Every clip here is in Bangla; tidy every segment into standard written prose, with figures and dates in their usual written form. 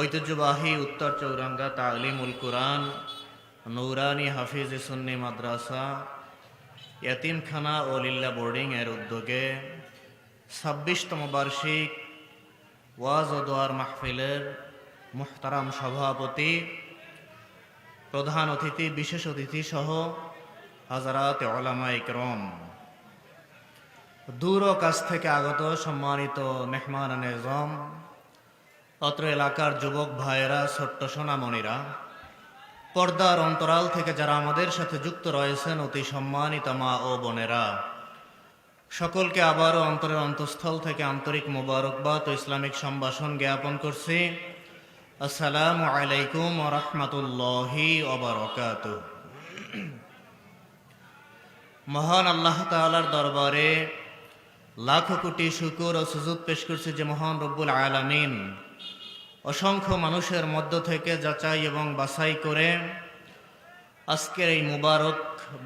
ঐতিহ্যবাহী উত্তর চৌরাঙ্গা তালিমুল কুরআন নূরানী হাফিজ সুন্নি মাদ্রাসা ইয়াতিমখানা ও লিল্লা বোর্ডিং এর উদ্যোগে ২৬তম বার্ষিক ওয়াজ ও দোয়ার মাহফিলের মুহতারাম সভাপতি, প্রধান অতিথি, বিশেষ অতিথি সহ হাজারাত উলামা ইকরাম, দূর ও কাছ থেকে আগত সম্মানিত মেহমান নেজম, অত্র এলাকার যুবক ভাইয়েরা, ছোট্ট সোনামণিরা, পর্দার অন্তরাল থেকে যারা আমাদের সাথে যুক্ত রয়েছেন, অতি সম্মানিত মা ও বোনেরা, সকলকে আবারও অন্তরের অন্তঃস্থল থেকে আন্তরিক মোবারকবাদ ও ইসলামিক সম্ভাষণ জ্ঞাপন করছি। আসসালামু আলাইকুম ওয়া রাহমাতুল্লাহি ওয়া বারাকাতুহু। মহান আল্লাহ তাআলার দরবারে লাখো কোটি শুকর ও সুজুদ পেশ করছি যে মহান রব্বুল আলামিন অসংখ্য মানুষের মধ্য থেকে যাচাই এবং বাছাই করে আজকের এই মুবারক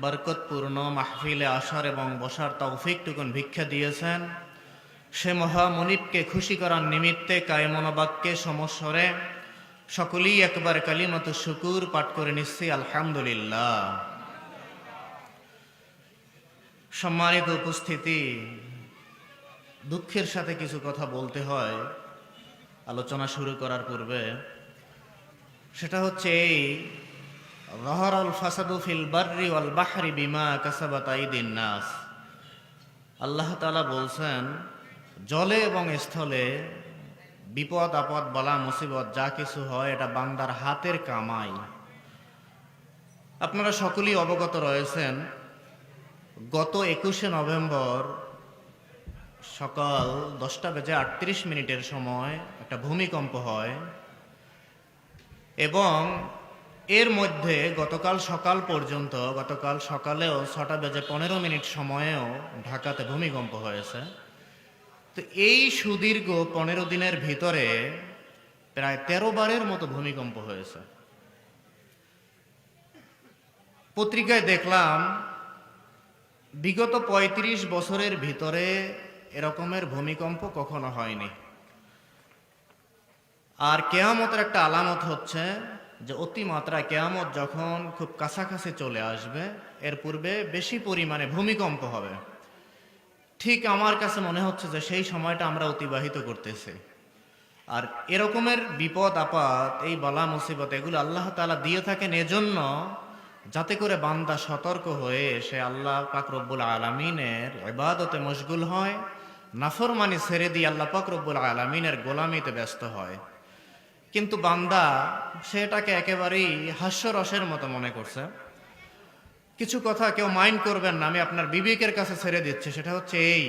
বরকতপূর্ণ মাহফিলে আসার এবং বসার তৌফিকটুকুন ভিক্ষা দিয়েছেন। সে মহামনিবকে খুশি করার নিমিত্তে কায়মনোবাক্যে সমস্বরে সকলেই একবার কালিমাতু শুকুর পাঠ করে নিচ্ছি, আলহামদুলিল্লাহ। সম্মানিত উপস্থিতি, দুঃখের সাথে কিছু কথা বলতে হয় আলোচনা শুরু করার পূর্বে। সেটা হচ্ছে এই, যাহারাল ফাসাদু ফিল বাররি ওয়াল বাহরি বিমা কাসাবাত আইদিন নাস। আল্লাহ তাআলা বলছেন, জলে এবং স্থলে বিপদ আপদ বালা মুসিবত যা কিছু হয় এটা বান্দার হাতের কামাই। আপনারা সকলেই অবগত রয়েছেন, গত ২১শে নভেম্বর সকাল 10:38 সময় একটা ভূমিকম্প হয় এবং এর মধ্যে গতকাল সকাল পর্যন্ত, গতকাল সকালেও 6:15 সময়েও ঢাকাতে ভূমিকম্প হয়েছে। তো এই সুদীর্ঘ 15 দিনের ভিতরে প্রায় 13 বারের মতো ভূমিকম্প হয়েছে। পত্রিকায় দেখলাম বিগত 35 বছরের ভিতরে এরকমের ভূমিকম্প কখনো হয়নি। আর কিয়ামতের একটা আলামত হচ্ছে যে অতিমাত্রায় কিয়ামত যখন খুব কাছাকাছি চলে আসবে, এর পূর্বে বেশি পরিমাণে ভূমিকম্প হবে। ঠিক আমার কাছে মনে হচ্ছে যে সেই সময়টা আমরা অতিবাহিত করতেছি। আর এরকমের বিপদ আপদ, এই বালা মুসিবত, এগুলো আল্লাহ তাআলা দিয়ে থাকেন এজন্য যাতে করে বান্দা সতর্ক হয়ে সে আল্লাহ পাক রব্বুল আলামিনের ইবাদতে মশগুল হয়, নাফরমানি ছেড়ে দিয়ে আল্লাহ পাক রব্বুল আলামিনের গোলামিতে ব্যস্ত হয়। কিন্তু বান্দা সেটাকে একেবারেই হাস্যরসের মতো মনে করছে। কিছু কথা কেউ মাইন্ড করবেন না, আমি আপনার বিবেকের কাছে ছেড়ে দিচ্ছি। সেটা হচ্ছে এই,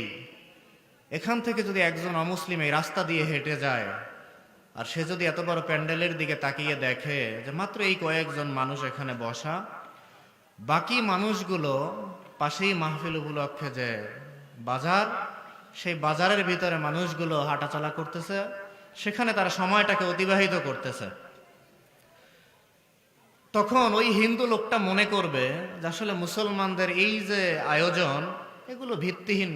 এখান থেকে যদি একজন অমুসলিম এই রাস্তা দিয়ে হেঁটে যায় আর সে যদি এত বড় প্যান্ডেলের দিকে তাকিয়ে দেখে যে মাত্র এই কয়েকজন মানুষ এখানে বসা, বাকি মানুষগুলো পাশেই মাহফিল উপলক্ষে যে বাজার, সেই বাজারের ভিতরে মানুষগুলো হাঁটাচলা করতেছে, সেখানে তারা সময়টাকে অতিবাহিত করতেছে, তখন ওই হিন্দু লোকটা মনে করবে যে আসলে মুসলমানদের এই যে আয়োজন, এগুলো ভিত্তিহীন,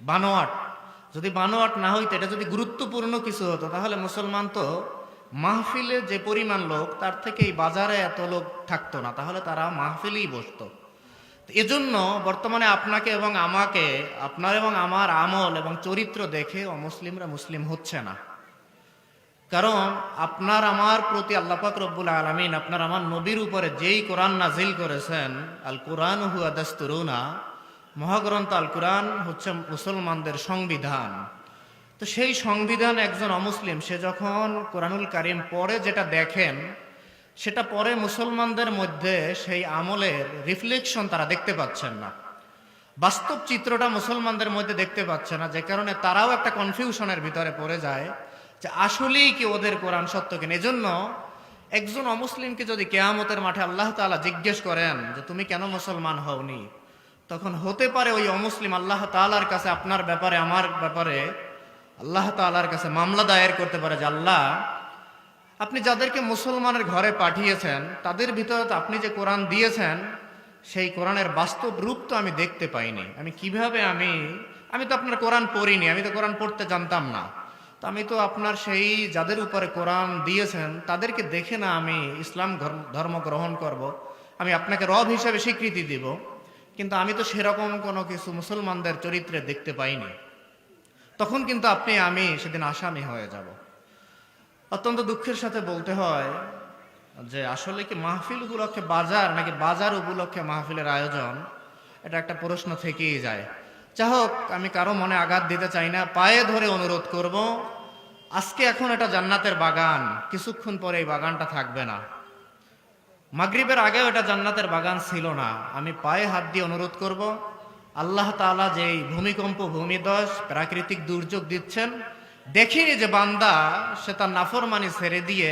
বানোয়াট। যদি বানোয়াট না হইতো, এটা যদি গুরুত্বপূর্ণ কিছু হতো, তাহলে মুসলমান তো মাহফিলে যে পরিমাণ লোক তার থেকে এই বাজারে এত লোক থাকতো না, তাহলে তারা মাহফিলেই বসতো। এজন্য বর্তমানে আপনাকে এবং আমাকে, আপনার এবং আমার আমল এবং চরিত্র দেখে অমুসলিমরা মুসলিম হচ্ছে না। কারণ আপনার আমার প্রতি আল্লাহ পাক রব্বুল আলামিন আপনার আমার নবীর উপরে যেই কোরআন নাজিল করেছেন, আল কুরআন হুয়া দাস্তুরুনা, মহাগ্রন্থ আল কুরআন হচ্ছে মুসলমানদের সংবিধান। তো সেই সংবিধান একজন অমুসলিম সে যখন কোরআনুল কারীম পড়ে যেটা দেখেন, সেটা পরে মুসলমানদের মধ্যে সেই আমলের রিফ্লেকশন তারা দেখতে পাচ্ছেন না, বাস্তব চিত্রটা মুসলমানদের মধ্যে দেখতে পাচ্ছে না, যে কারণে তারাও একটা কনফিউশনের ভিতরে পড়ে যায় যে আসলেই কি ওদের কোরআন সত্য কিনা। এজন্য একজন অমুসলিমকে যদি কিয়ামতের মাঠে আল্লাহ তাআলা জিজ্ঞেস করেন যে তুমি কেন মুসলমান হওনি, তখন হতে পারে ওই অমুসলিম আল্লাহ তাআলার কাছে আপনার ব্যাপারে, আমার ব্যাপারে আল্লাহ তাআলার কাছে মামলা দায়ের করতে পারে যে আল্লাহ, আপনি যাদেরকে মুসলমানের ঘরে পাঠিয়েছেন তাদের ভিতরে তো আপনি যে কোরআন দিয়েছেন, সেই কোরআনের বাস্তব রূপ তো আমি দেখতে পাইনি। আমি কিভাবে, আমি তো আপনার কোরআন পড়িনি, আমি তো কোরআন পড়তে জানতাম না। তো আমি তো আপনার সেই যাদের উপরে কোরআন দিয়েছেন তাদেরকে দেখে না আমি ইসলাম ধর্ম গ্রহণ করব। আমি আপনাকে রব হিসাবে স্বীকৃতি দিব, কিন্তু আমি তো সেরকম কোনো কিছু মুসলমানদের চরিত্রে দেখতে পাইনি। তখন কিন্তু আমি সেদিন আসামি হয়ে যাব। অত্যন্ত দুঃখের সাথে বলতে হয় যে আসলে কি মাহফিল উপলক্ষে বাজার, নাকি বাজার উপলক্ষে মাহফিলের আয়োজন, এটা একটা প্রশ্ন থেকেই যায়। যা হোক, আমি কারো মনে আঘাত দিতে চাই না, পায়ে ধরে অনুরোধ করব, আজকে এখন এটা জান্নাতের বাগান, কিছুক্ষণ পরে এই বাগানটা থাকবে না। মাগরিবের আগেও এটা জান্নাতের বাগান ছিল না। আমি পায়ে হাত দিয়ে অনুরোধ করব, আল্লাহ তাআলা যেই ভূমিকম্প, ভূমিধস, প্রাকৃতিক দুর্যোগ দিচ্ছেন, দেখিনি যে বান্দা সে তার নাফরমানি ছেড়ে দিয়ে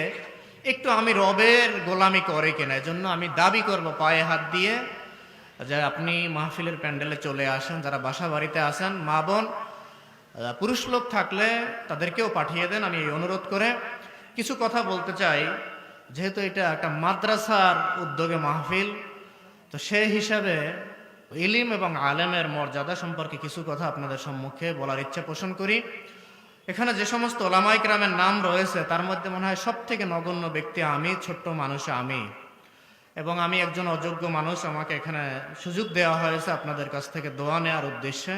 একটু আমি রবের গোলামি করে কিনা। এজন্য আমি দাবি করব পায়ে হাত দিয়ে যে আপনি মাহফিলের প্যান্ডেলে চলে আসেন। যারা বাসা বাড়িতে আসেন, মা বোন, পুরুষ লোক থাকলে তাদেরকেও পাঠিয়ে দেন। আমি এই অনুরোধ করে কিছু কথা বলতে চাই। যেহেতু এটা একটা মাদ্রাসার উদ্যোগে মাহফিল, তো সেই হিসাবে ইলিম এবং আলেমের মর্যাদা সম্পর্কে কিছু কথা আপনাদের সম্মুখে বলার ইচ্ছা পোষণ করি। এখানে যে সমস্ত ওলামায়ে কেরামের নাম রয়েছে তার মধ্যে মনে হয় সব থেকে নগণ্য ব্যক্তি আমি, ছোট্ট মানুষ আমি, এবং আমি একজন অযোগ্য মানুষ। আমাকে এখানে সুযোগ দেওয়া হয়েছে আপনাদের কাছ থেকে দোয়া নেওয়ার উদ্দেশ্যে।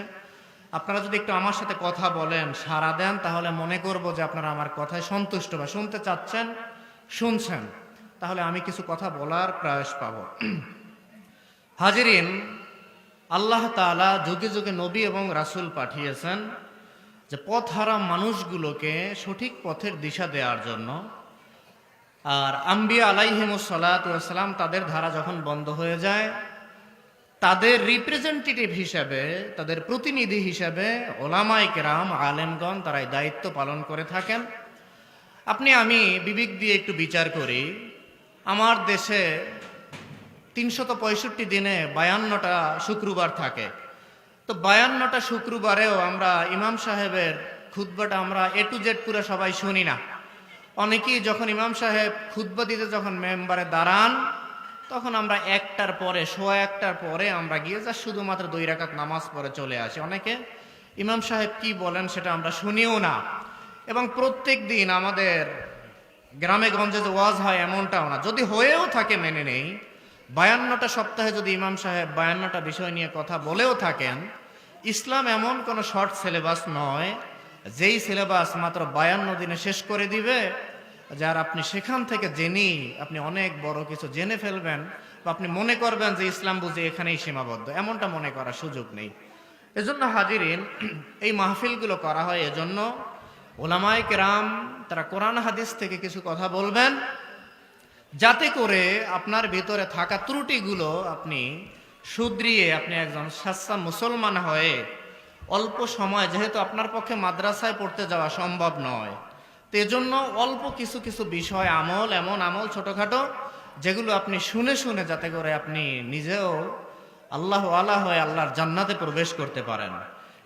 আপনারা যদি একটু আমার সাথে কথা বলেন, সাড়া দেন, তাহলে মনে করব যে আপনারা আমার কথায় সন্তুষ্ট বা শুনতে চাচ্ছেন, শুনছেন, তাহলে আমি কিছু কথা বলার প্রয়াস পাব। হাজিরিন, আল্লাহ তাআলা যুগে যুগে নবী এবং রাসূল পাঠিয়েছেন যে পথহারা মানুষগুলোকে সঠিক পথের দিশা দেওয়ার জন্য। আর আম্বিয়া আলাইহিমুস সালাতু ওয়াস সালাম তাদের ধারা যখন বন্ধ হয়ে যায়, তাদের রিপ্রেজেন্টেটিভ হিসাবে, তাদের প্রতিনিধি হিসাবে ওলামায়ে কেরাম, আলেমগণ তারা এই দায়িত্ব পালন করে থাকেন। আমি বিবেক দিয়ে একটু বিচার করি। আমার দেশে 365 দিনে 52টা শুক্রবার থাকে। তো 52টা শুক্রবারেও আমরা ইমাম সাহেবের খুতবাটা আমরা A to Z পুরো সবাই শুনি না। অনেকেই যখন ইমাম সাহেব খুতবা দিতে যখন মেম্বারে দাঁড়ান, তখন আমরা 1টার পরে, 1:15টার পরে আমরা গিয়ে যা শুধুমাত্র 2 রাকাত নামাজ পড়ে চলে আসি। অনেকে ইমাম সাহেব কি বলেন সেটা আমরা শুনিও না। এবং প্রত্যেক দিন আমাদের গ্রামে গঞ্জে যে ওয়াজ হয় এমনটাও না। যদি হয়েও থাকে মেনে নেই, 52টা সপ্তাহে যদি ইমাম সাহেব 52টা বিষয় নিয়ে কথা বলেও থাকেন, ইসলাম এমন কোনো শর্ট সিলেবাস নয় যেই সিলেবাস মাত্র 52 দিনে শেষ করে দিবে, যার আপনি সেখান থেকে জেনেই আপনি অনেক বড় কিছু জেনে ফেলবেন, বা আপনি মনে করবেন যে ইসলাম বুঝি এখানেই সীমাবদ্ধ। এমনটা মনে করার সুযোগ নেই। এজন্য হাজিরিন, এই মাহফিলগুলো করা হয় এজন্য ওলামায়ে কেরাম তারা কোরআন হাদিস থেকে কিছু কথা বলবেন, যাতে করে আপনার ভিতরে থাকা ত্রুটিগুলো আপনি শুধরিয়ে আপনি একজন সাচ্চা মুসলমান হয়ে অল্প সময়, যেহেতু আপনার পক্ষে মাদ্রাসায় পড়তে যাওয়া সম্ভব নয়, তো এজন্য অল্প কিছু কিছু বিষয়, আমল, এমন আমল ছোটখাটো যেগুলো আপনি শুনে শুনে যাতে করে আপনি নিজেও আল্লাহ ওয়ালা হয়ে আল্লাহর জান্নাতে প্রবেশ করতে পারেন,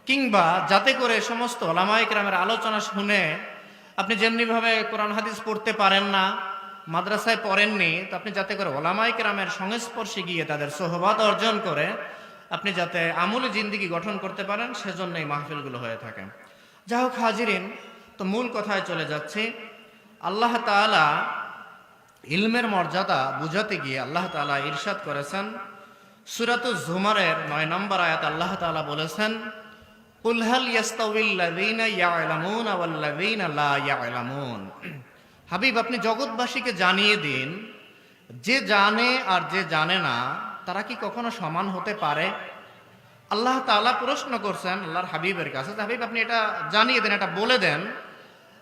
কিংবা যাতে করে সমস্ত ওলামায়ে কেরামের আলোচনা শুনে আপনি যেমনিভাবে কোরআন হাদিস পড়তে পারেন না, মাদ্রাসায় পড়েননি, তো আপনি যাতে করে ওলামায়ে কেরামের সংস্পর্শে গিয়ে তাদের সোহবাত অর্জন করে আপনি যাতে আমূল জিন্দেগি গঠন করতে পারেন, সেজন্য এই মাহফিলগুলো হয়ে থাকে। যাই হোক হাজিরিন, তো মূল কথায় চলে যাচ্ছি। আল্লাহ তাআলা ইলমের মর্যাদা বুঝাতে গিয়ে আল্লাহ তাআলা ইরশাদ করেছেন, সূরাতুজ জুমারের 9 নম্বর আয়াত আল্লাহ তাআলা বলেছেন, কুল হাল ইয়াস্তাউইল্লাযীনা ইয়া'লামুনা ওয়াল্লাযীনা লা ইয়া'লামুন। হাবিব, আপনি জগৎবাসীকে জানিয়ে দিন, যে জানে আর যে জানে না তারা কি কখনো সমান হতে পারে? আল্লাহ তাআলা প্রশ্ন করছেন আল্লাহর হাবিবের কাছে, হাবিব আপনি এটা জানিয়ে দেন, এটা বলে দেন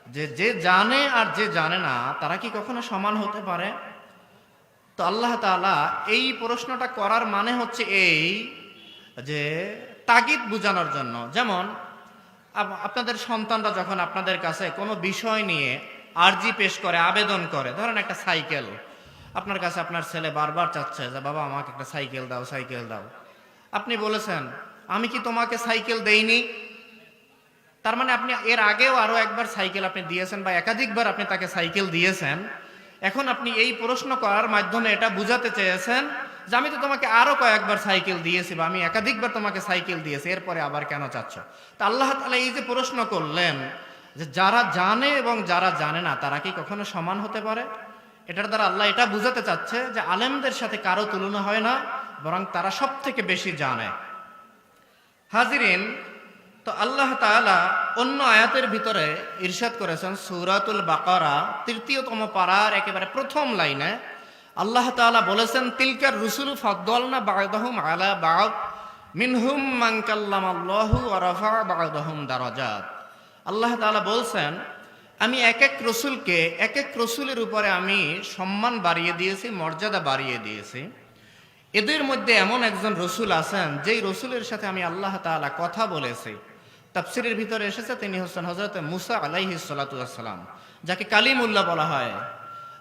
যে যে জানে আর যে জানে না তারা কি কখনো সমান হতে পারে? তো আল্লাহ তাআলা এই প্রশ্নটা করার মানে হচ্ছে এই যে তাগিদ বোঝানোর জন্য। যেমন আপনাদের সন্তানরা যখন আপনাদের কাছে কোনো বিষয় নিয়ে আরজি পেশ করে, আবেদন করে, ধরেন একটা সাইকেল আপনার কাছে, আপনার ছেলে বারবার চাচ্ছে যে বাবা আমাকে একটা সাইকেল দাও, সাইকেল দাও। আপনি বলেছেন আমি কি তোমাকে সাইকেল দেইনি? তার মানে আপনি এর আগেও আরো একবার সাইকেল আপনি দিয়েছেন, বা একাধিকবার আপনি তাকে সাইকেল দিয়েছেন। এখন আপনি এই প্রশ্ন করার মাধ্যমে এটা বুঝাতে চেয়েছেন যে আমি তো তোমাকে আরো কয়েকবার সাইকেল দিয়েছি, বা আমি একাধিকবার তোমাকে সাইকেল দিয়েছি, এরপরে আবার কেন চাচ্ছ? তা আল্লাহ তাআলা এই যে প্রশ্ন করলেন যে যারা জানে এবং যারা জানে না তারা কি কখনো সমান হতে পারে? এটার দ্বারা আল্লাহ এটা বুঝাতে চাচ্ছে যে আলেমদের সাথে কারো তুলনা হয় না, বরং তারা সব থেকে বেশি জানে। হাজিরিন, তো আল্লাহ তাআলা অন্য আয়াতের ভিতরে ইরশাদ করেছেন সূরাতুল বাকারা ৩৩তম পারার একেবারে প্রথম লাইনে আল্লাহ তাআলা বলেছেন, তিলকার রুসুল ফাদ্দালনা বা'দাহুম আলা বা'দ মিনহুম মান কাল্লামাল্লাহু ওয়া রাফা'a বা'দাহুম দারাজাত। আল্লাহ তাআলা বলছেন, আমি এক এক রসুলকে এক এক রসুলের উপরে আমি সম্মান বাড়িয়ে দিয়েছি, মর্যাদা বাড়িয়ে দিয়েছি। এদের মধ্যে এমন একজন রসুল আছেন যেই রসুলের সাথে আমি আল্লাহ তাআলা কথা বলেছি। তাফসীরের ভিতরে এসেছে তিনি হচ্ছেন হযরত মুসা আলাইহিস সালাতু ওয়াস সালাম, যাকে কালিমুল্লাহ বলা হয়,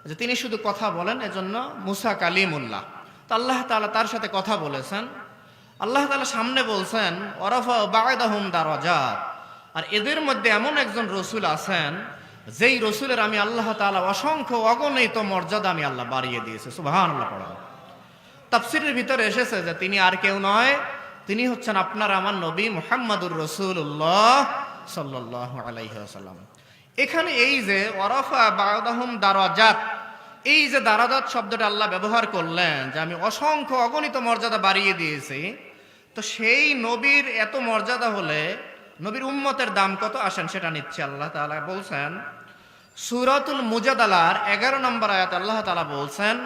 যে তিনি শুধু কথা বলেন, এজন্য মুসা কালিমুল্লাহ। তো আল্লাহ তাআলা তার সাথে কথা বলেছেন। আল্লাহ তাআলা সামনে বলছেন ওয়ারাফা বা'দাহুম দারাজাত, আর এদের মধ্যে এমন একজন রসুল আছেন যেই রসুলের আমি আল্লাহ তাআলা অসংখ্য অগণিত মর্যাদা আমি আল্লাহ বাড়িয়ে দিয়েছি। সুবহানাল্লাহ পড়া। তাফসীরের ভিতরে এসেছে যে তিনি আর কেউ নয়, তিনি হচ্ছেন আপনার আমার নবী মুহাম্মাদুর রাসূলুল্লাহ সাল্লাল্লাহু আলাইহি ওয়াসাল্লাম। এখানে এই যে ওয়ারাফা বা'দাহুম দারাজাত, এই যে দারাজাত শব্দটা আল্লাহ ব্যবহার করলেন যে আমি অসংখ্য অগণিত মর্যাদা বাড়িয়ে দিয়েছি, তো সেই নবীর এত মর্যাদা হলে নবীর উম্মতের দাম কত আসেন সেটা নিচ্ছে আল্লাহ তাআলা বলছেন। সূরাতুল মুজাদালার ১১ নম্বর আয়াতে আল্লাহ তাআলা বলছেন,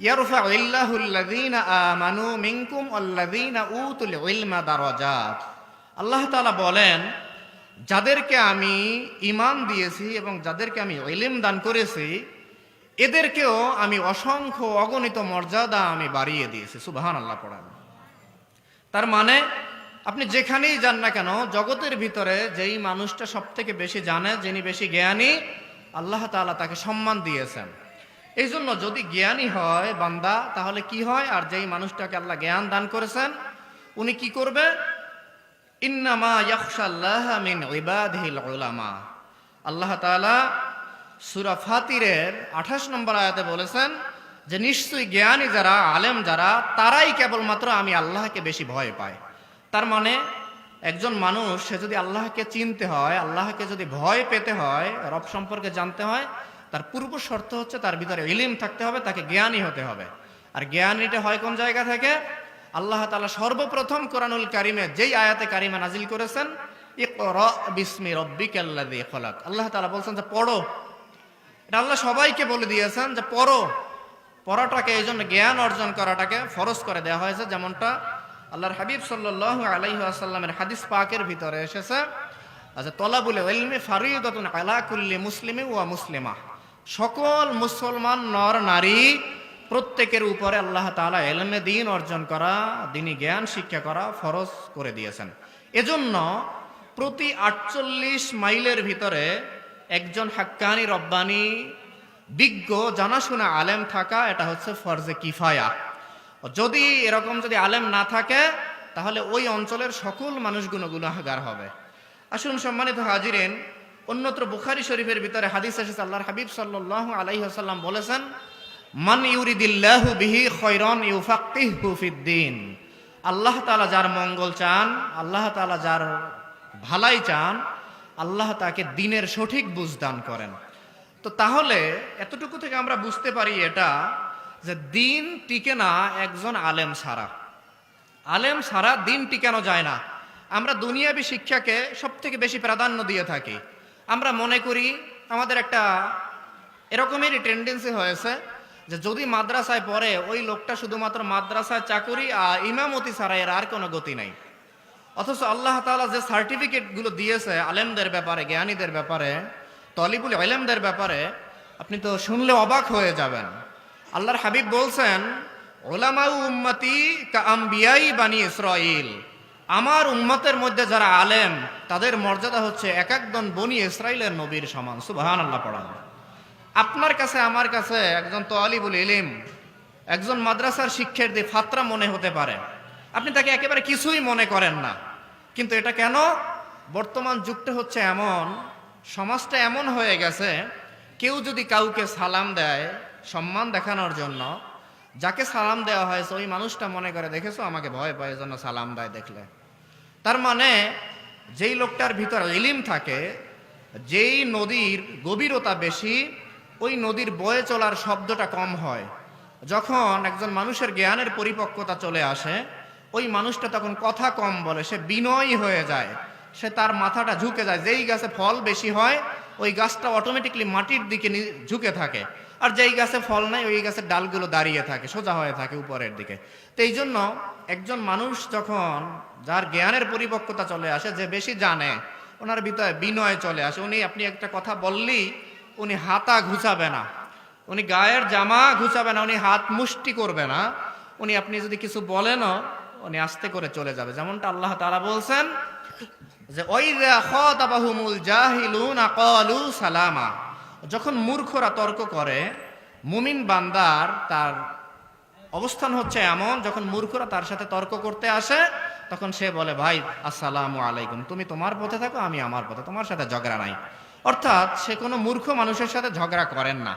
ইয়ারফাউল্লাহুল্লাযীনা আমানু মিনকুম ওয়াল্লাযীনা উতুল ইলমা দারাজাত। আল্লাহ তাআলা বলেন, যাদেরকে আমি ঈমান দিয়েছি এবং যাদেরকে আমি ইলম দান করেছি এদেরকেও আমি অসংখ্য অগণিত মর্যাদা আমি বাড়িয়ে দিয়েছি। সুবহানাল্লাহ পড়েন। তার মানে আপনি যেখানেই যান না কেন জগতের ভিতরে যেই মানুষটা সব থেকে বেশি জানে, যিনি বেশি জ্ঞানী, আল্লাহ তাআলা তাকে সম্মান দিয়েছেন। এই জন্য যদি জ্ঞানী হয় বান্দা তাহলে কি হয়, আর যেই মানুষটাকে আল্লাহ জ্ঞান দান করেছেন উনি কি করবে? ইন্নামা ইয়াখশাল্লাহা মিন ইবাদিহিল উলামা। আল্লাহ তাআলা সূরা ফাতিরের ২৮ নম্বর আয়াতে বলেছেন যে নিশ্চয়ই জ্ঞানী যারা, আলেম যারা, তারাই কেবলমাত্র আমি আল্লাহকে বেশি ভয় পায়। তার মানে একজন মানুষ সে যদি আল্লাহকে চিনতে হয়, আল্লাহকে যদি ভয় পেতে হয়, রব সম্পর্কে জানতে হয়, তার পূর্ব শর্ত হচ্ছে তার ভিতরে ইলম থাকতে হবে, তাকে জ্ঞানী হতে হবে। আর জ্ঞানীটা হয় কোন জায়গা থেকে? আল্লাহ তাআলা সর্বপ্রথম কোরআনুল কারিমে যেই আয়াতে কারিমা নাজিল করেছেন, ইকরা বিসমি রাব্বিকাল্লাযী খলাক, আল্লাহ তাআলা বলছেন যে পড়ো। এটা আল্লাহ সবাইকে বলে দিয়েছেন যে পড়ো। পড়াটাকে, এই জন্য জ্ঞান অর্জন করাটাকে ফরজ করে দেওয়া হয়েছে। যেমনটা আল্লাহর হাবিব সাল্লাল্লাহু আলাইহি ওয়াসাল্লামের হাদিস পাকের ভিতরে এসেছে, আচ্ছা তলাবুল ইলমি ফারিদাতুন আলা কুল্লি মুসলিমিন ওয়া মুসলিমা, সকল মুসলমান নর নারী প্রত্যেকের উপরে আল্লাহ তাআলা ইলমে দ্বীন অর্জন করা, দ্বীনি জ্ঞান শিক্ষা করা ফরজ করে দিয়েছেন। এজন্য প্রতি ৪৮ মাইলের ভিতরে একজন হাক্কানি রব্বানি বিজ্ঞ জানাশোনা আলেম থাকা, এটা হচ্ছে ফরজে কিফায়া। যদি এরকম যদি আলেম না থাকে তাহলে ওই অঞ্চলের সকল মানুষগুলো গুনাহগার হবে। আসুন সম্মানিত হাজিরিন, অন্যত্র বুখারী শরীফের ভিতরে হাদিস এসেছে, আল্লাহর হাবিব সাল্লাল্লাহু আলাইহি ওয়াসাল্লাম বলেছেন, মান ইউরিদিল্লাহু বিহি খায়রান ইউফাক্কিহু ফিদ্দীন। আল্লাহ তাআলা যার মঙ্গল চান, আল্লাহ তাআলা যার ভালাই চান, আল্লাহ তাকে দ্বীনের সঠিক বুঝ দান করেন। তো তাহলে এতটুকু থেকে আমরা বুঝতে পারি এটা যে দ্বীন টিকে না একজন আলেম ছাড়া। আলেম ছাড়া দ্বীন টিকানো যায় না। আমরা দুনিয়াবী শিক্ষাকে সব থেকে বেশি প্রাধান্য দিয়ে থাকি। আমরা মনে করি, আমাদের একটা এরকমেরই টেন্ডেন্সি হয়েছে যে যদি মাদ্রাসায় পড়ে ওই লোকটা শুধুমাত্র মাদ্রাসায় চাকুরি আর ইমামতি ছাড়া এর আর কোনো গতি নাই। অথচ আল্লাহ তাআলা যে সার্টিফিকেটগুলো দিয়েছে আলেমদের ব্যাপারে, জ্ঞানীদের ব্যাপারে, তলিবুল ইলমদের ব্যাপারে, আপনি তো শুনলে অবাক হয়ে যাবেন। আল্লাহর হাবিব বলছেন, উলামাউ উম্মতি কা আমবিয়াই বানি ইসরাঈল, আমার উম্মতের মধ্যে যারা আলেম তাদের মর্যাদা হচ্ছে এক একজন বনি ইসরাইলের নবীর সমান। সুবহানাল্লাহ পড়ান। আপনার কাছে আমার কাছে একজন তলিবুল ইলম, একজন মাদ্রাসার শিক্ষার্থী ফাত্রা মনে হতে পারে, আপনি তাকে একেবারে কিছুই মনে করেন না। কিন্তু এটা কেন? বর্তমান যুগটা হচ্ছে এমন, সমাজটা এমন হয়ে গেছে, কেউ যদি কাউকে সালাম দেয় সম্মান দেখানোর জন্য, যাকে সালাম দেওয়া হয়েছে ওই মানুষটা মনে করে দেখেছো আমাকে ভয় পায় জন্য সালাম দেয় দেখলে। তার মানে যেই লোকটার ভিতরে ইলম থাকে, যেই নদীর গভীরতা বেশি ওই নদীর বয়ে চলার শব্দটা কম হয়। যখন একজন মানুষের জ্ঞানের পরিপক্কতা চলে আসে, ওই মানুষটা তখন কথা কম বলে, সে বিনয়ী হয়ে যায়, সে তার মাথাটা ঝুঁকে যায়। যেই গাছে ফল বেশি হয় ওই গাছটা অটোমেটিকলি মাটির দিকে ঝুঁকে থাকে, আর যেই গাছে ফল নাই ওই গাছের ডালগুলো দাঁড়িয়ে থাকে, সোজা হয়ে থাকে উপরের দিকে। তো এই জন্য একজন মানুষ যখন, যার জ্ঞানের পরিপক্কতা চলে আসে, যে বেশি জানে, ওনার ভিতরে বিনয় চলে আসে। উনি, আপনি একটা কথা বললেই উনি হাতা ঘুচাবে না, উনি গায়ের জামা ঘুচাবে না, উনি হাত মুষ্টি করবে না, উনি আপনি যদি কিছু বলেনও উনি আস্তে করে চলে যাবে। যেমনটা আল্লাহ তাআলা বলছেন যে ওয়াইযা খাতাবাহুমুল জাহিলুনা ক্বালু সালামা, যখন মূর্খরা তর্ক করে, মুমিন বান্দার তার অবস্থান হচ্ছে এমন, যখন মূর্খরা তার সাথে তর্ক করতে আসে তখন সে বলে ভাই আসসালামু আলাইকুম, তুমি তোমার পথে থাকো, আমি আমার পথে, তোমার সাথে ঝগড়া নাই। অর্থাৎ সে কোনো মূর্খ মানুষের সাথে ঝগড়া করেন না।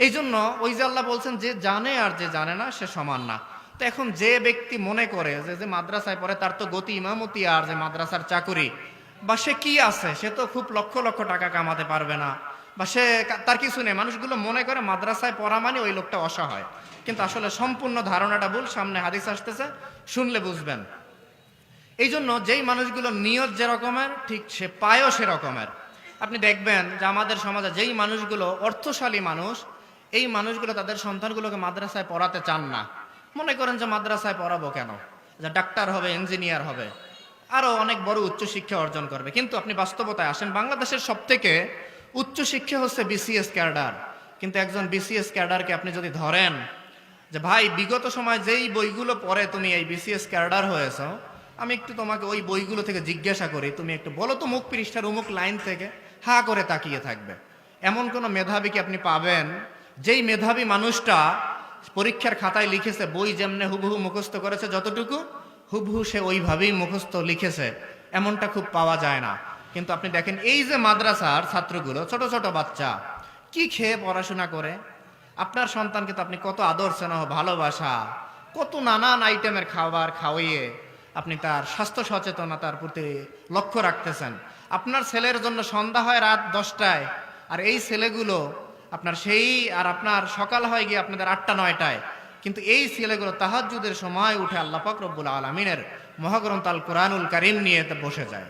এই জন্য ওই যে আল্লাহ বলছেন যে জানে আর যে জানে না সে সমান না। তো এখন যে ব্যক্তি মনে করে যে যে মাদ্রাসায় পড়ে তার তো গতি ইমামতি আর যে মাদ্রাসার চাকুরি, বা সে কি আছে, সে তো খুব লক্ষ লক্ষ টাকা কামাতে পারবে না, বা সে তার কিছু নেই, মানুষগুলো মনে করে মাদ্রাসায় পড়া মানে ওই লোকটা অসহায়। কিন্তু আসলে সম্পূর্ণ ধারণাটা ভুল। সামনে হাদিস আসতেছে, শুনলে বুঝবেন। এই জন্য যেই মানুষগুলো নিয়ত যে রকমের, ঠিক সে পায়ও সে রকমের। আপনি দেখবেন যে আমাদের সমাজে যেই মানুষগুলো অর্থশালী মানুষ, এই মানুষগুলো তাদের সন্তানগুলোকে মাদ্রাসায় পড়াতে চান না। মনে করেন যে মাদ্রাসায় পড়াবো কেন, যে ডাক্তার হবে, ইঞ্জিনিয়ার হবে, আরো অনেক বড় উচ্চশিক্ষা অর্জন করবে। কিন্তু আপনি বাস্তবতায় আসেন, বাংলাদেশের সব থেকে উচ্চশিক্ষা হচ্ছে বিসিএস ক্যাডার। কিন্তু একজন বিসিএস ক্যাডারকে আপনি যদি ধরেন যে ভাই বিগত সময় যেই বইগুলো পড়ে তুমি এই বিসিএস ক্যাডার হয়েছ, আমি একটু তোমাকে ওই বইগুলো থেকে জিজ্ঞাসা করি, তুমি একটু বলো তো মুখ পৃষ্ঠার অমুক লাইন থেকে, হা করে তাকিয়ে থাকবে। এমন কোন মেধাবীকে আপনি পাবেন যেই মেধাবী মানুষটা পরীক্ষার খাতায় লিখেছে বই যেমনে হুবহু মুখস্থ করেছে, যতটুকু হুবহু সে ওইভাবেই মুখস্থ লিখেছে, এমনটা খুব পাওয়া যায় না। কিন্তু আপনি দেখেন এই যে মাদ্রাসার ছাত্রগুলো, ছোট ছোট বাচ্চা, কি খেয়ে পড়াশোনা করে। আপনার সন্তানকে তো আপনি কত আদর স্নেহ ভালোবাসা, কত নানান আইটেমের খাবার খাওয়িয়ে আপনি তার স্বাস্থ্য সচেতনতার প্রতি লক্ষ্য রাখতেছেন। আপনার ছেলের জন্য সন্ধ্যা হয় রাত 10টায়, আর এই ছেলেগুলো আপনার সেই, আর আপনার সকাল হয় গিয়ে আপনাদের 8টা-9টায়। কিন্তু এই ছেলেগুলো তাহাজ্জুদের সময় উঠে আল্লাহ পাক রব্বুল আলামিনের মহাগ্রন্থ আল কোরআনুল কারীম নিয়ে বসে যায়।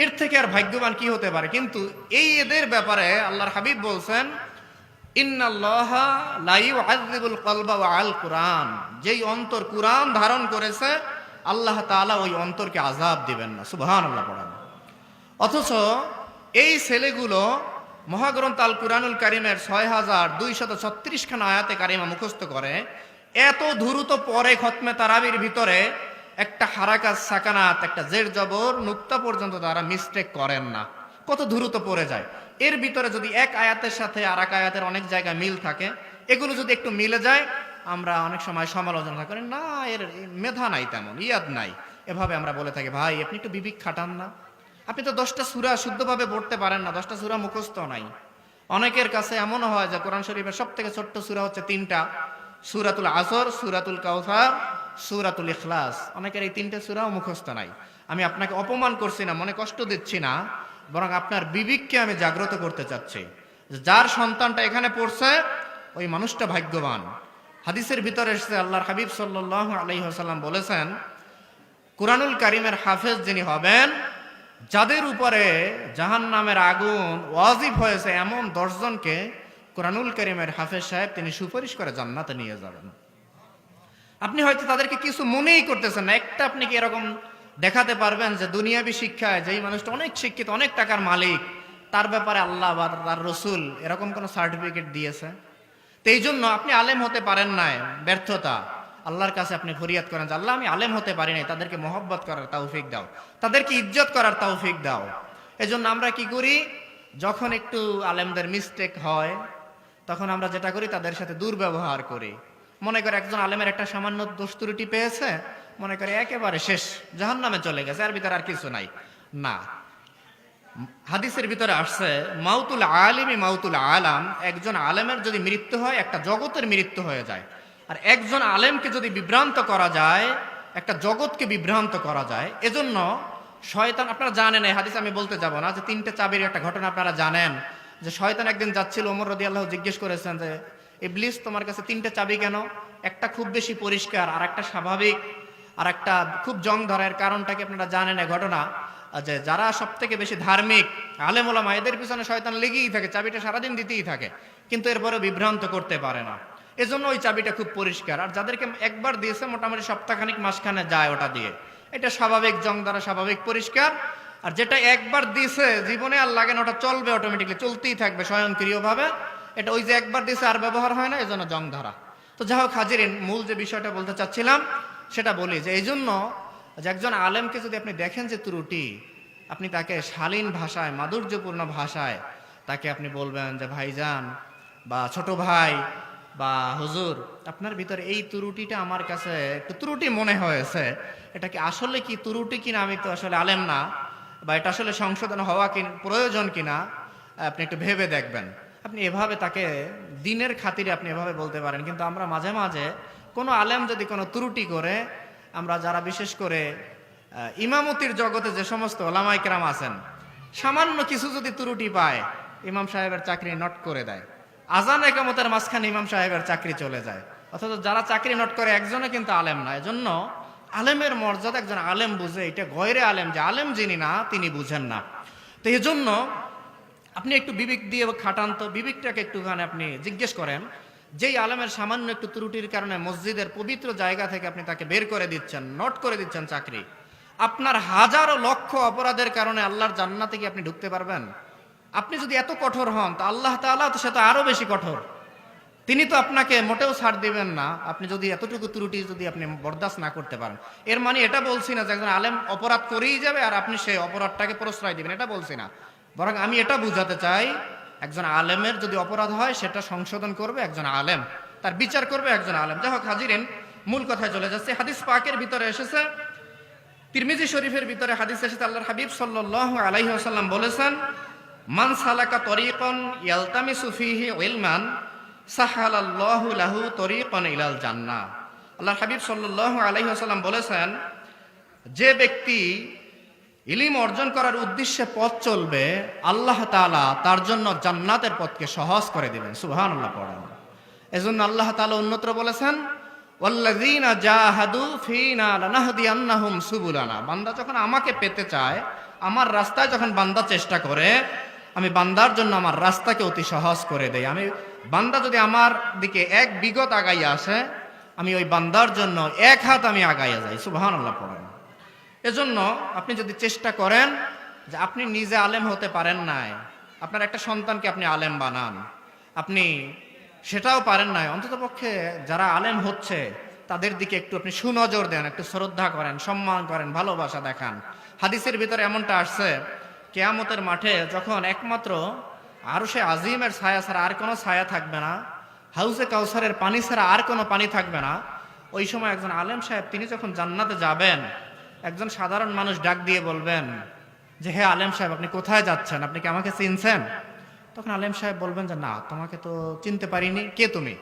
এর থেকে আর ভাগ্যবান কি হতে পারে? কিন্তু এই এদের ব্যাপারে আল্লাহর হাবিব বলছেন ইন্নাল্লাহা লা ইউআযযিবুল কলবা ওয়া আল কুরআন, যেই অন্তর কুরআন ধারণ করেছে আল্লাহ তাআলা ওই অন্তরকে আযাব দিবেন না। সুবহানাল্লাহ পড়ান। অথচ এই ছেলেগুলো মহাগ্রন্থ আল কুরআনুল কারীমের ৬,২৩৬ খানা আয়াতে কারিমা মুখস্থ করে, এত দ্রুত পরে খতমে তারাবির ভিতরে একটা হারাকাত সাকানাত, একটা জের জবর নুক্তা পর্যন্ত তারা মিস্টেক করেন না, কত দ্রুত পড়ে যায়। এর ভিতরে যদি এক আয়াতের সাথে আর এক আয়াতের অনেক জায়গায় মিল থাকে, এগুলো যদি একটু মিলে যায়, আমরা অনেক সময় সমালোচনা করি, না এর মেধা নাই, তেমন ইয়াদ নাই, এভাবে আমরা বলে থাকি। ভাই আপনি একটু বিবেক খাটান না, আপনি তো 10টা সূরা শুদ্ধভাবে পড়তে পারেন না, 10টা সূরা মুখস্থ নাই। অনেকের কাছে এমন হয় যে কোরআন শরীফের সব থেকে ছোট্ট সূরা হচ্ছে 3টা, সূরাতুল আসর, সূরাতুল কাউসার, সূরাতুল ইখলাস। অনেকের এই 3টে সূরাও মুখস্থ নাই। আমি আপনাকে অপমান করছি না, মনে কষ্ট দিচ্ছি না, বরং আপনার বিবেককে আমি জাগ্রত করতে চাচ্ছি। যার সন্তানটা এখানে পড়ছে ওই মানুষটা ভাগ্যবান। হাদিসের ভিতরে এসেছে আল্লাহর হাবিব সাল্লাল্লাহু আলাইহি ওয়াসাল্লাম বলেছেন, কুরআনুল কারীমের হাফেজ যিনি হবেন, যাদের উপরে জাহান্নামের আগুন ওয়াজিব হয়েছে এমন 10 জনকে কুরআনুল কারীমের হাফেজ সাহেব তিনি সুপারিশ করে জান্নাতে নিয়ে যাবেন। আপনি হয়তো তাদেরকে কিছু মনেই করতেছেন না, একটা আপনি কি এরকম দেখাতে পারবেন যে দুনিয়াবী শিক্ষায় যেই মানুষটা অনেক শিক্ষিত, অনেক টাকার মালিক, তার ব্যাপারে আল্লাহ বা তার রসুল এরকম কোন সার্টিফিকেট দিয়েছে? তো এই জন্য আপনি আলেম হতে পারেন নাই, ব্যর্থতা। আল্লাহর কাছে আপনি ফরিয়াদ করেন যে আল্লাহ আমি আলেম হতে পারি নাই, তাদেরকে মহব্বত করার তৌফিক দাও, তাদেরকে ইজ্জত করার তৌফিক দাও। এজন্য আমরা কি করি, যখন একটু আলেমদের মিস্টেক হয় তখন আমরা যেটা করি, তাদের সাথে দুর্ব্যবহার করি। মনে করে একজন আলেমের একটা সামান্য দোষ ত্রুটি পেয়েছে, মনে করে একেবারে শেষ, জাহান্নামে চলে গেছে, আর ভিতরে আর কিছু নাই। না, হাদিসের ভিতরে আসছে মাউতুল আলিমি মাউতুল আলাম, একজন আলেমের যদি মৃত্যু হয় একটা জগতের মৃত্যু হয়ে যায়। আর একজন আলেমকে যদি বিভ্রান্ত করা যায়, একটা জগৎকে বিভ্রান্ত করা যায়। এজন্য শয়তান, আপনারা জানেন এই হাদিস আমি বলতে যাব না, যে 3টে চাবির একটা ঘটনা আপনারা জানেন, যে শয়তান একদিন যাচ্ছিল, ওমর রাদিয়াল্লাহু জিজ্ঞেস করেছেন যে ইবলিস তোমার কাছে 3টে চাবি কেন? একটা খুব বেশি পরিষ্কার, আর একটা স্বাভাবিক, আর একটা খুব জং ধরার। কারণটা কি আপনারা জানেন এই ঘটনা? যে যারা সব থেকে বেশি ধার্মিক আলেম ওলামা, এদের পিছনে শয়তান লেগেই থাকে, চাবিটা সারাদিন দিতেই থাকে, কিন্তু এরপরে বিভ্রান্ত করতে পারে না। এজন্য ওই চাবিটা খুব পরিষ্কার। আর যাদেরকে একবার দিয়েছে মোটামুটি সপ্তাহখানিক মাসখানে যায় ওটা দিয়ে, এটা স্বাভাবিক জং দ্বারা স্বাভাবিক পরিষ্কার। আর যেটা একবার দিছে জীবনে আর লাগে না, ওটা চলবে অটোমেটিকলি, চলতেই থাকবে স্বয়ংক্রিয়ভাবে। এটা ওই যে একবার দিছে আর ব্যবহার হয় না, এজন্য জং ধরা। তো যাই হোক হাজিরিন, মূল যে বিষয়টা বলতে চাচ্ছিলাম সেটা বলি, যে এই জন্য যে একজন আলেমকে যদি আপনি দেখেন যে ত্রুটি, আপনি তাকে শালীন ভাষায়, মাধুর্যপূর্ণ ভাষায় তাকে আপনি বলবেন যে ভাইজান বা ছোট ভাই বা হুজুর, আপনার ভিতরে এই ত্রুটিটা আমার কাছে একটু ত্রুটি মনে হয়েছে, এটা কি আসলে কি ত্রুটি কিনা, আমি তো আসলে আলেম না, বা এটা আসলে সংশোধন হওয়া কি প্রয়োজন কিনা, আপনি একটু ভেবে দেখবেন। আপনি এভাবে তাকে দিনের খাতিরে আপনি এভাবে বলতে পারেন। কিন্তু আমরা মাঝে মাঝে কোনো আলেম যদি কোনো ত্রুটি করে, আমরা যারা বিশেষ করে ইমামতির জগতে যে সমস্ত ওলামায়ে কেরাম আছেন, সামান্য কিছু যদি ত্রুটি পায়, ইমাম সাহেবের চাকরি নট করে দেয়। আজান একামতের মাঝখানে ইমাম সাহেবের চাকরি চলে যায়। অথচ যারা চাকরি নট করে একজনে কিন্তু আলেম না। এজন্য আলেমের মর্যাদা একজন আলেম বুঝে, এটা গয়রে আলেম, যে আলেম যিনি না তিনি বুঝেন না। তো এই জন্য আপনি একটু বিবেক দিয়ে খাটান, তো বিবেকটাকে একটুখানি আপনি জিজ্ঞেস করেন, যেই আলেমের সামান্য একটু ত্রুটির কারণে মসজিদের পবিত্র জায়গা থেকে আপনি তাকে বের করে দিচ্ছেন, নট করে দিচ্ছেন চাকরি, আপনার হাজারো লক্ষ অপরাধের কারণে আল্লাহর জান্নাতে কি আপনি ঢুকতে পারবেন? আপনি যদি এত কঠোর হন, তো আল্লাহ তাআলা তো সে তো আরো বেশি কঠোর, তিনি তো আপনাকে মোটেও ছাড় দিবেন না, আপনি যদি এতটুকু ত্রুটি যদি আপনি বরদাস্ত না করতে পারেন। এর মানে এটা বলছি না যে একজন আলেম অপরাধ করেই যাবে আর আপনি সেই অপরাধটাকে প্রশ্রয় দিবেন, এটা বলছি না। বরং আমি এটা বুঝাতে চাই, একজন আলেমের যদি অপরাধ হয় সেটা সংশোধন করবে একজন আলেম, তার বিচার করবে একজন আলেম। যাই হোক হাজিরিন, মূল কথায় চলে যাচ্ছে। হাদিস পাকের ভিতরে এসেছে, তিরমিজি শরীফের ভিতরে হাদিস এসেছে, আল্লাহর হাবিব সাল্লাল্লাহু আলাইহি ওয়াসাল্লাম বলেছেন, মান সালাকা তরিকান ইয়ালতামিসু ফীহি ইলমান সাহালাল্লাহু লাহু তরিকান ইলাল জান্নাহ। আল্লাহর হাবিব সাল্লাল্লাহু আলাইহি ওয়াসাল্লাম বলেছেন, যে ব্যক্তি ইলম অর্জন করার উদ্দেশ্যে পথ চলবে, আল্লাহ তাআলা তার জন্য জান্নাতের পথকে সহজ করে দিবেন। সুবহানাল্লাহ পড়েন। এজন্য আল্লাহ তাআলা অন্যত্র বলেছেন, ওয়াল্লাযীনা জাহাদু ফীনা লানাহদিয়ান্নাহুম সুবুলানা। বান্দা যখন আমাকে পেতে চায়, আমার রাস্তায় যখন বান্দা চেষ্টা করে, আমি বান্দার জন্য আমার রাস্তাকে অতি সহজ করে দেই। আমি বান্দা যদি আমার দিকে এক বিগত আগাইয়া আসে, আমি ওই বান্দার জন্য এক হাত আমি আগাইয়া যাই। সুবহানাল্লাহ পড়েন। এজন্য আপনি যদি চেষ্টা করেন যে আপনি নিজে আলেম হতে পারেন নাই, আপনার একটা সন্তানকে আপনি আলেম বানান, আপনি সেটাও পারেন নাই, অন্ততপক্ষে যারা আলেম হচ্ছে তাদের দিকে একটু আপনি সুনজর দেন, একটু শ্রদ্ধা করেন, সম্মান করেন, ভালোবাসা দেখান। হাদিসের ভিতরে এমনটা আসছে, কিয়ামতের মাঠে যখন একমাত্র আরশে আজিমের ছায়া ছাড়া আর কোনো ছায়া থাকবে না, হাউজে কাউসারের পানি ছাড়া আর কোনো পানি থাকবে না, ওই সময় একজন আলেম সাহেব তিনি যখন জান্নাতে যাবেন, একজন সাধারণ মানুষ ডাক দিয়ে বলবেন যে, হে আলেম সাহেব, আপনি কোথায় যাচ্ছেন? আপনি কি আমাকে চিনছেন? তখন আলেম সাহেব বলবেন যে, না, তোমাকে তো চিনতে পারিনি, কে তুমি?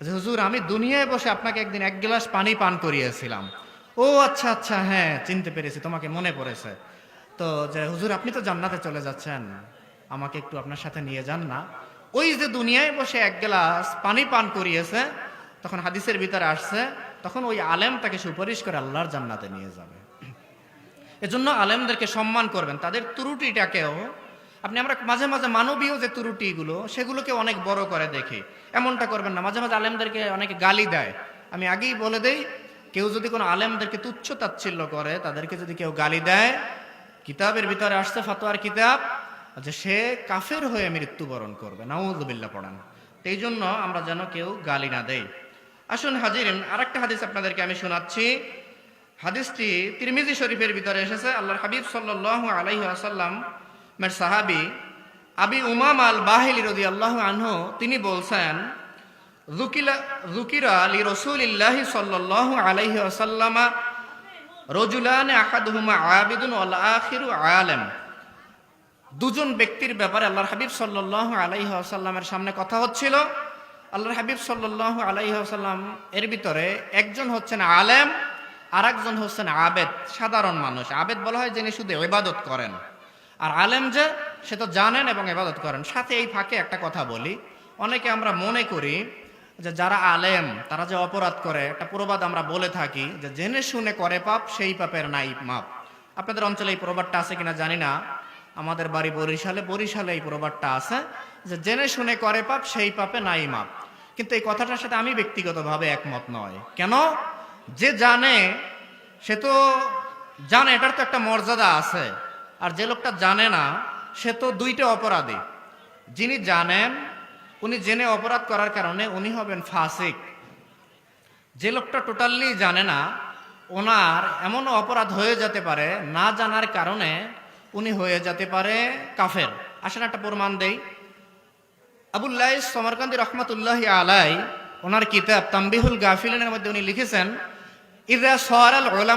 যে হুজুর, আমি দুনিয়ায় বসে আপনাকে একদিন এক গ্লাস পানি পান করিয়েছিলাম। ও আচ্ছা আচ্ছা, হ্যাঁ চিনতে পেরেছি, তোমাকে মনে পড়েছে। তো যে হুজুর, আপনি তো জান্নাতে চলে যাচ্ছেন, আমাকে একটু আপনার সাথে নিয়ে যান না। ওই যে দুনিয়ায় বসে এক গ্লাস পানি পান করিয়েছে, তখন হাদিসের ভিতরে আসছে, তখন ওই আলেম তাকে সুপারিশ করে আল্লাহর জান্নাতে নিয়ে যাবে। এজন্য আলেমদেরকে সম্মান করবেন, তাদের ত্রুটিটাকেও আমরা মাঝে মাঝে মানবীয় যে ত্রুটিগুলো সেগুলোকে অনেক বড় করে দেখি, এমনটা করবেন না। মাঝে মাঝে আলেমদেরকে অনেকে গালি দেয়, আমি আগেই বলে দেই, কেউ যদি কোনো আলেমদেরকে তুচ্ছ তাচ্ছিল্য করে, তাদেরকে যদি কেউ গালি দেয়, কিতাবের ভিতরে আসছে, ফতোয়ার কিতাব, যে সে কাফের হয়ে মৃত্যুবরণ করবে, নাউযুবিল্লাহ পড়েন। এই জন্য আমরা যেন কেউ গালি না দেই। আসুন হাজিরিন, আরেকটা হাদিস আপনাদেরকে আমি শোনাচ্ছি। হাদিসটি তিরমিজি শরীফের ভিতরে এসেছে। আল্লাহর হাবিব সাল্লাল্লাহু আলাইহি ওয়াসাল্লাম এর সাহাবী আবি উমামা আল বাহিলি রাদিয়াল্লাহু আনহু তিনি বলছেন, যুকিরা লি রাসূলিল্লাহি সাল্লাল্লাহু আলাইহি ওয়াসাল্লাম রাজুলান আহাদুহুমা আবিদুন ওয়াল আখিরু আলেম। দুজন ব্যক্তির ব্যাপারে আল্লাহর হাবিব সাল্লাল্লাহু আলাইহি ওয়াসাল্লামের সামনে কথা হচ্ছিল। আল্লাহর হাবিব সাল্লাল্লাহু আলাইহি ওয়াসাল্লাম এর ভিতরে একজন হচ্ছেন আলেম, আর একজন হচ্ছেন আবেদ, সাধারণ মানুষ। আবেদ বলা হয় যিনি শুধু ইবাদত করেন, আর আলেম যে সে তো জানেন এবং ইবাদত করেন। সাথে এই ফাঁকে একটা কথা বলি, অনেকে আমরা মনে করি যে যারা আলেম তারা যে অপরাধ করে, একটা প্রবাদ আমরা বলে থাকি যে জেনে শুনে করে পাপ সেই পাপের নাই মাপ। আপনাদের অঞ্চলে এই প্রবাদটা আছে কিনা জানি না, আমাদের বাড়ি বরিশালে, বরিশালে এই প্রবাদটা আছে যে জেনে শুনে করে পাপ সেই পাপে নাই মাপ। কিন্তু এই কথাটার সাথে আমি ব্যক্তিগতভাবে একমত নয়। কেন? যে জানে সে তো জানে, এটার তো একটা মর্যাদা আছে। আর যে লোকটা জানে না সে তো দুইটা অপরাধী। যিনি জানেন উনি জেনে অপরাধ করার কারণে উনি হবেন ফাসিক। যে লোকটা টোটালি জানে না, ওনার এমন অপরাধ হয়ে যেতে পারে না জানার কারণে উনি হয়ে যেতে পারে কাফের। আসেন একটা প্রমাণ দেই। আবুল্লাহ সমরকান্দি রহমতুল্লাহ আলাই ওনার কিতাব তাম্বিহুল গাফিলিনের মধ্যে উনি লিখেছেন, ইযা সারাল উলামা